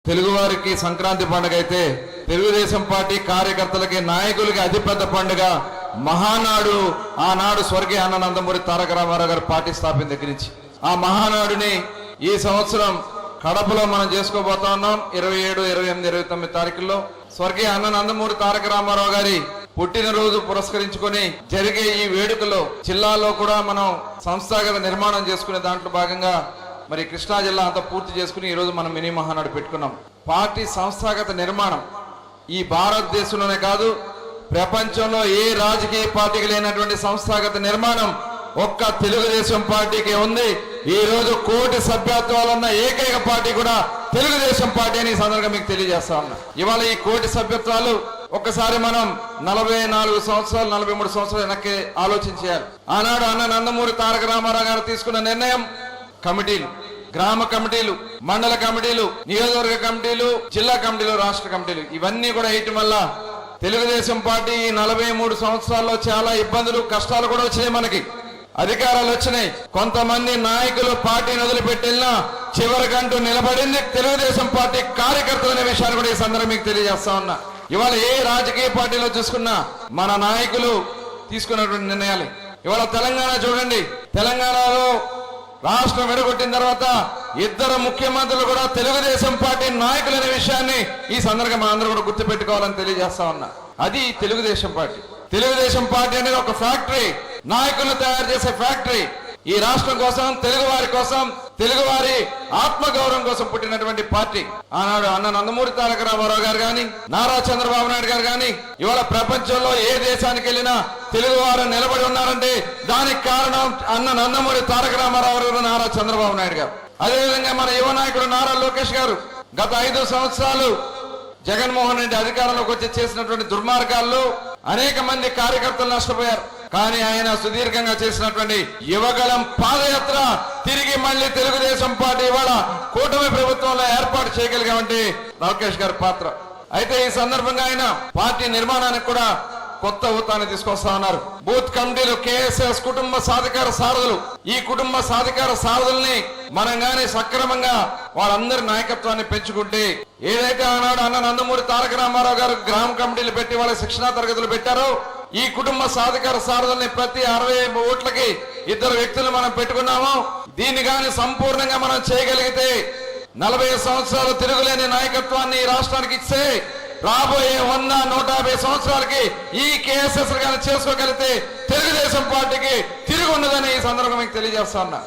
తెలుగువారికి సంక్రాంతి పండుగ అయితే తెలుగుదేశం పార్టీ కార్యకర్తలకి నాయకులకి అతిపెద్ద పండుగ మహానాడు. ఆనాడు స్వర్గీయ అన్న నందమూరి తారక రామారావు గారు పార్టీ స్థాపన దగ్గర నుంచి ఆ మహానాడుని ఈ సంవత్సరం కడపలో మనం చేసుకోబోతా ఉన్నాం. 27, 28, 29 తారీఖుల్లో స్వర్గీయ అన్న నందమూరి తారక రామారావు గారి పుట్టినరోజు పురస్కరించుకొని జరిగే ఈ వేడుకలో జిల్లాలో కూడా మనం సంస్థాగత నిర్మాణం చేసుకునే దాంట్లో భాగంగా మరి కృష్ణా జిల్లా అంతా పూర్తి చేసుకుని ఈరోజు మనం మినీ మహానాడు పెట్టుకున్నాం. పార్టీ సంస్థాగత నిర్మాణం ఈ భారతదేశంలోనే కాదు ప్రపంచంలో ఏ రాజకీయ పార్టీకి లేనటువంటి సంస్థాగత నిర్మాణం ఒక్క తెలుగుదేశం పార్టీకి ఉంది. ఈ రోజు కోటి సభ్యత్వాలున్న ఏకైక పార్టీ కూడా తెలుగుదేశం పార్టీ అని సందర్భంగా మీకు తెలియజేస్తా ఉన్నా. ఇవాళ ఈ కోటి సభ్యత్వాలు ఒక్కసారి మనం 44 సంవత్సరాలు 43 సంవత్సరాలు వెనక్కి ఆలోచించాలి. ఆనాడు అన్న నందమూరి తారక రామారావు గారు తీసుకున్న నిర్ణయం కమిటీలు, గ్రామ కమిటీలు, మండల కమిటీలు, నియోజకవర్గ కమిటీలు, జిల్లా కమిటీలు, రాష్ట్ర కమిటీలు ఇవన్నీ కూడా వేయటం వల్ల తెలుగుదేశం పార్టీ 43 సంవత్సరాల్లో చాలా ఇబ్బందులు కష్టాలు కూడా వచ్చినాయి. మనకి అధికారాలు వచ్చినాయి. కొంతమంది నాయకులు పార్టీని వదిలిపెట్టినా చివరికంటూ నిలబడింది తెలుగుదేశం పార్టీ కార్యకర్తలు అనే విషయాన్ని కూడా ఈ సందర్భంగా మీకు తెలియజేస్తా ఉన్నా. ఇవాళ ఏ రాజకీయ పార్టీలో చూసుకున్నా మన నాయకులు తీసుకున్నటువంటి నిర్ణయాలు. ఇవాళ తెలంగాణ చూడండి, తెలంగాణలో రాష్ట్రం విడగొట్టిన తర్వాత 2 ముఖ్యమంత్రులు కూడా తెలుగుదేశం పార్టీ నాయకులు అనే విషయాన్ని ఈ సందర్భంగా మనందరూ కూడా గుర్తుపెట్టుకోవాలని తెలియజేస్తా ఉన్నా. అది తెలుగుదేశం పార్టీ. తెలుగుదేశం పార్టీ అనేది ఒక ఫ్యాక్టరీ, నాయకులను తయారు చేసే ఫ్యాక్టరీ. ఈ రాష్ట్రం కోసం, తెలుగు వారి కోసం, తెలుగువారి ఆత్మగౌరవం కోసం పుట్టినటువంటి పార్టీ. ఆనాడు అన్న నందమూరి తారక రామారావు గారు కానీ, నారా చంద్రబాబు నాయుడు గారు కానీ ఇవాళ ప్రపంచంలో ఏ దేశానికి వెళ్ళినా తెలుగు వారు నిలబడి ఉన్నారంటే దానికి కారణం అన్న నందమూరి తారక రామారావు గారు, నారా చంద్రబాబు నాయుడు గారు. అదేవిధంగా మన యువ నాయకుడు నారా లోకేష్ గారు గత 5 సంవత్సరాలు జగన్మోహన్ రెడ్డి అధికారంలోకి వచ్చి చేసినటువంటి దుర్మార్గాల్లో అనేక మంది కార్యకర్తలు నష్టపోయారు. కానీ ఆయన సుదీర్ఘంగా చేసినటువంటి యువగళం పాదయాత్ర తిరిగి మళ్ళీ తెలుగుదేశం పార్టీ ఇవాళ కూటమి ప్రభుత్వంలో ఏర్పాటు చేయగలిగామంటే లోకేష్ గారి పాత్ర. అయితే ఈ సందర్భంగా ఆయన పార్టీ నిర్మాణానికి కూడా కొత్త ఊతాన్ని తీసుకొస్తా ఉన్నారు. బూత్ కమిటీలు, కేఎస్ఎస్, కుటుంబ సాధికార సారథులు. ఈ కుటుంబ సాధికార సారథుల్ని మనం గాని సక్రమంగా వాళ్ళందరి నాయకత్వాన్ని పెంచుకుంటే ఏదైతే ఆనాడు అన్న నందమూరి తారక రామారావు గారు గ్రామ కమిటీలు పెట్టి వాళ్ళ శిక్షణా తరగతులు పెట్టారో ఈ కుటుంబ సాధికార సారథుల్ని ప్రతి 60 ఓట్లకి 2 వ్యక్తులు మనం పెట్టుకున్నాము. దీన్ని గాని సంపూర్ణంగా మనం చేయగలిగితే 40 సంవత్సరాలు తిరుగులేని నాయకత్వాన్ని ఈ రాష్ట్రానికి ఇస్తే రాబోయే 100, 150 సంవత్సరాలకి ఈ కేఎస్ఎస్ గాని చేసుకోగలిగితే తెలుగుదేశం పార్టీకి తిరిగి ఉన్నదని ఈ సందర్భంగా మీకు తెలియజేస్తా ఉన్నా.